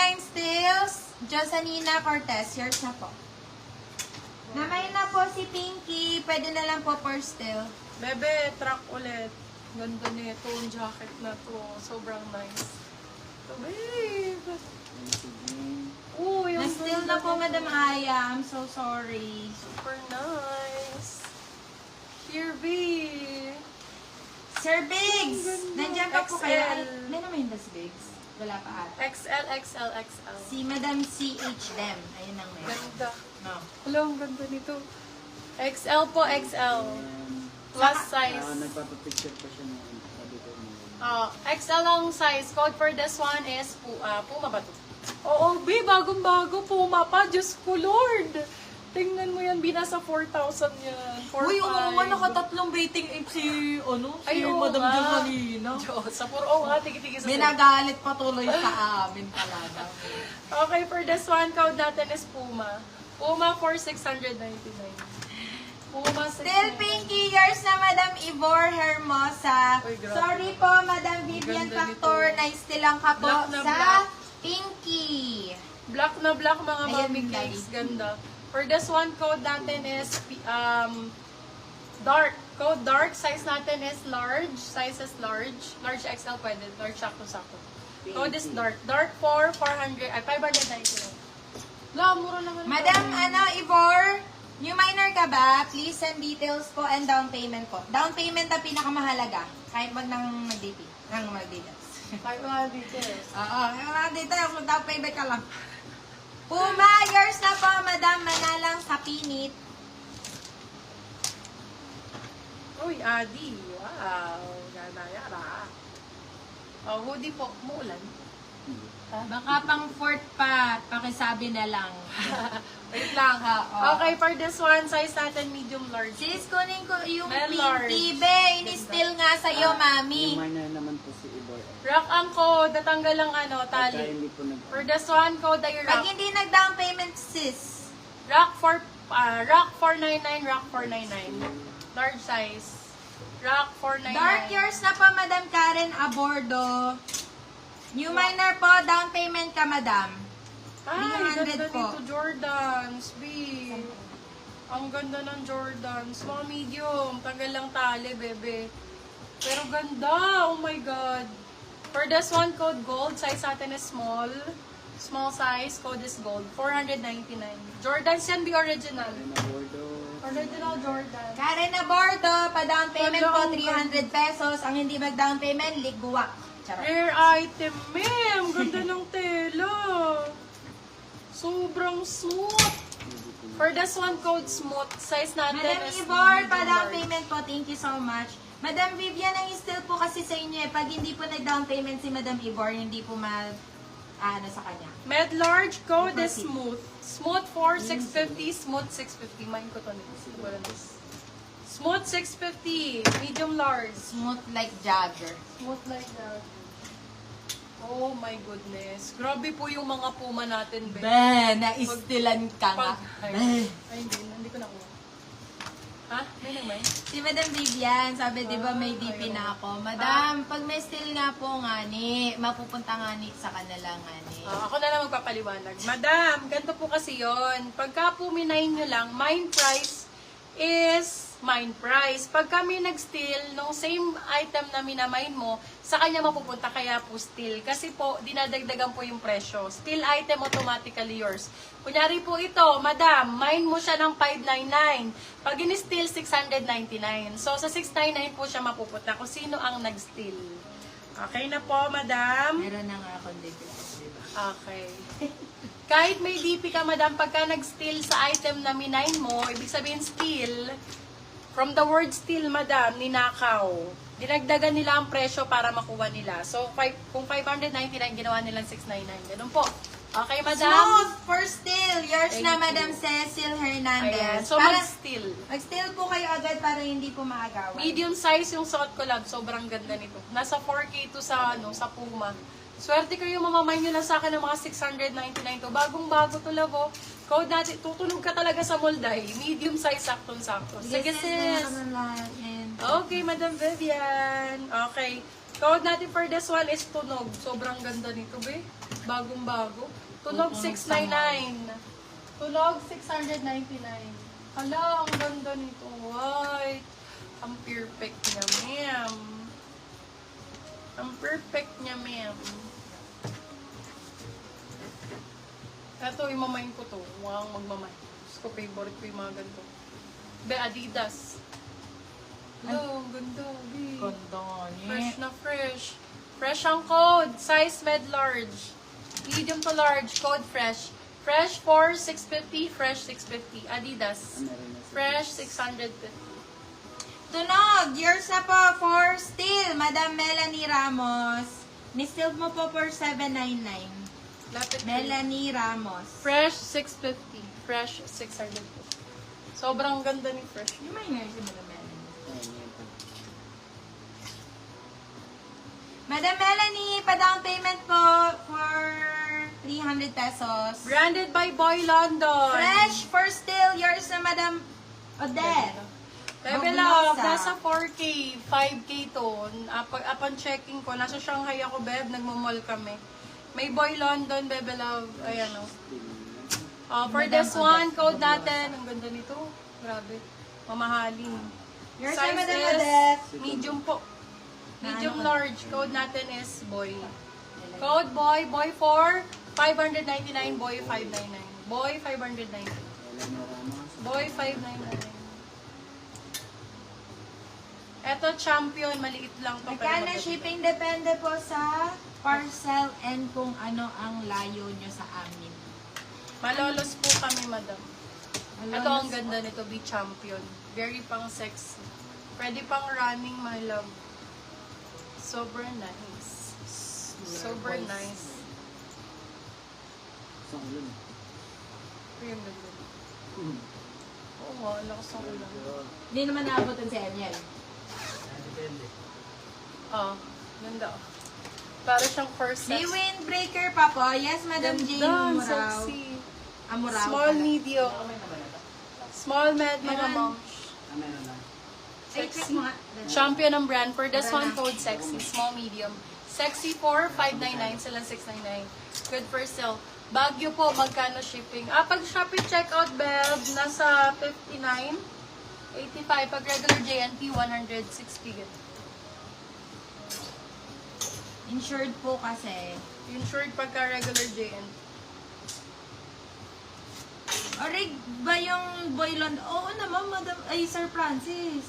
99 stills. Josanina Cortez, yours na po. Namay na po si Pinky. Pwede na lang po per still. Bebe, track ulit. Ganda nito, yung jacket na to. Sobrang nice. So, babe. Uy, yung Na-still na po, Madam Aya. I'm so sorry. super nice. Here, B. Sir Biggs! Ang ganda. Nandiyan pa po kayo. XL. Ay, may naman yung Biggs. Wala pa ata. XL, XL, XL. Si Madam CH Dem. Ayun ang meron. Ganda. No. Hello, ang ganda nito. XL po, XL. Plus size. Nagpapapicture pa siya ng sabi ko. XL ang size. Code for this one is Puma ba to? Oo, B, bagong-bago. Puma pa. Diyos ko, Lord. Tingnan mo yan, binasa 4,000 yan. 4,500. Uy, oo nga, nakatatlong rating ape si, Ay, oo Madam nga. Jo kanina. Diyos, sa puro, nga, tigi-tigi sa May nagalit pa tuloy sa amin talaga. Okay, for this one, code natin is Puma. Puma for 699. Puma Still Pinky, yours na Madam Ivor Hermosa. Uy, grabe. Sorry po, Madam Vivian Ganda Factor, nito. na-still lang ka po Black na sa black. Pinky. Black na black, mga Ayan, mommy Daddy. cakes. Ganda. For this one, code natin is dark. Code dark. Size natin is large. Size is large. Large XL pwede. Large sakto-sakto. Code is dark. Dark for 599. La, mura naman. Madam, Ivor, new minor ka ba? Please send details po and down payment po. Down payment ang pinakamahalaga. Kahit wag nang mag-DP. Nang mag-details. Kahit mga details. Oo, mga details. Down payment ka lang. Puma, yours na po, Madam. Manalang sa pinit. Uy, Adi. Wow. Yara. Oh, hoodie po. Muulan. Baka pang fourth pa. Pakisabi na lang. Wait lang ha. Oo. Okay, for this one, size natin medium large. Sis, kunin ko yung Well, pink large. tibe. Ini-still nga sa'yo, Yung mami. minor naman po si Ibor. Rock ang code. Natanggal ang Pagka tali. hindi po nag... For this one, code ay Pag rock. hindi nag-down payment, sis. Rock 499, rock 499. Large size. Rock 499. Dark yours na po, Madam Karen Abordo. New minor po, down payment ka, Madam. Ay, 300 ganda po. nito, Jordans. B. Ang ganda ng Jordans. Mga medium. Tagal lang tali, bebe. Pero ganda. Oh my God. For this one, code gold. Size natin is small. Small size. Code is gold. 499. Jordans yan, be original. na Bordo. Original Jordan. Karen Abordo, pa-down payment Wala, po, ang 300 pesos. Ang hindi mag-down payment, ligwak. Charot. Rare item, ma'am. Ganda ng tela. Sobrang smooth. For this one, code smooth. Size natin Madam is Ivor, medium pa-down large. payment po. Thank you so much. Madam Vivian, ang still po kasi sa inyo eh. Pag hindi po nag-down payment si Madam Ivor, hindi po sa kanya. Med large code is Proceed. smooth. Smooth for 650, smooth 650. Mine ko to nito. Siguro this. Smooth 650, medium large. Smooth like Jagger. Smooth like that. Oh my goodness. Grabe po yung mga puma natin, be. Na-istilan ka nga. Ay, hindi ko nakuha. Ha? May naman? Si Madam Vivian, sabi di ba may DP na ako. Madam, pag may still nga po nga ni, mapupunta nga ni sa kanila nga ni. Ako na lang magpapaliwanag. Madam, ganito po kasi yon. Pagka po minayin nyo lang, mine price is mine price. Pag kami nag-steal, nung same item na minamine mo, sa kanya mapupunta kaya po steal. Kasi po, dinadagdagan po yung presyo. Steal item automatically yours. Kunyari po ito, madam, mine mo siya ng 599. Pag in-steal, 699. So, sa 699 po siya mapupunta kung sino ang nag-steal. Okay na po, madam? Meron na nga akong DP. Diba? Okay. Kahit may DP ka, madam, pagka nag-steal sa item na minine mo, ibig sabihin steal, from the word steal, madam, ninakaw. Dinagdagan nila ang presyo para makuha nila. So, kung 599, ginawa nilang 699. Ganun po. Okay, madam? Smooth for still. Yours Thank na, you. Madam Cecil Ayan. Hernandez. So, Para- mag-steal. Mag-steal po kayo agad para hindi po maagawan. Medium size yung suot ko lang. Sobrang ganda nito. Nasa 4K to sa, sa Puma. Swerte kayo, mamamay nyo lang sa akin ng mga 699 to. Bagong-bago to, labo. Code natin, tutunog ka talaga sa molday. Medium size, saktong-sakto. Sige, sis. Okay, Madam Vivian. Okay. Code natin for this one is tunog. Sobrang ganda nito, be. Bagong-bago. Tunog 699. Tunog 699. Hala, ang ganda nito. White. Ang perfect niya, ma'am. Ang perfect niya, ma'am. Ito, imamain ko to. Wow, magmamain. Gusto ko, favorite ko yung mga ganito. Be, Adidas. Hello, ang ganda. Be. Ganda Fresh na fresh. Fresh ang code. Size med large. Medium to large. Code fresh. Fresh 4, 650. Fresh 650. Adidas. Meron na sa Fresh 650. Tunog, yours na po for still, Madam Melanie Ramos. Ni-still mo po for 799. Lapit ko. Melanie Ramos. Fresh 650. Fresh 650. Sobrang ganda ni Fresh. Yung minor si Madam Melanie. Ayan, yan po. Madam Melanie, pa-down payment po for 300 pesos. Branded by Boy London. Fresh for still, yours na Madam Odette. Bebe Love, nasa 4K, 5K to. Upon checking ko, nasa Shanghai ako, Beb. Nagmamall kami. May Boy London, Bebe Love. Ayan o. For this one, code natin. Ang ganda nito. Grabe. Mamahalin. Yours na Size Madam is Odette. medium po. Medium Ano? large. Code natin is boy. Code boy, boy 4, 599, boy 599. Boy 599. Ayan, Ramos. Boy 599. Eto champion, maliit lang to. pero Magkano maganda. shipping depende po sa parcel and kung ano ang layo nyo sa amin. Malolos po kami, madam. Malolos Ito ang po. ganda nito, be champion. Very pang sexy. Pwede pang running, my love. Super nice. Super nice. Sa ulan. Pero yung ganda. Hmm. Oo nga, lakas ng ulan. Hindi naman naabutan si Ariel. Ganda. Para siyang first May sex. windbreaker pa po. Yes, Madam Jane Ganda, Murao. sexy. Amurao Small, pala. medium. Small, med, mga Meron. moms. Ah, meron na. Ay, check mo nga. Champion ng brand. For this Tara one, na. code sexy. Small, medium. Sexy 4, 599. Sila 699. Good for sale. Baguio po, magkano shipping? Pag Shopee checkout, Beb, nasa 59. 85. Pag regular JNT, 160. Insured po kasi. Insured pagka regular JNT. Orig ba yung Boylon? Oo naman, Madam, ay, Sir Francis.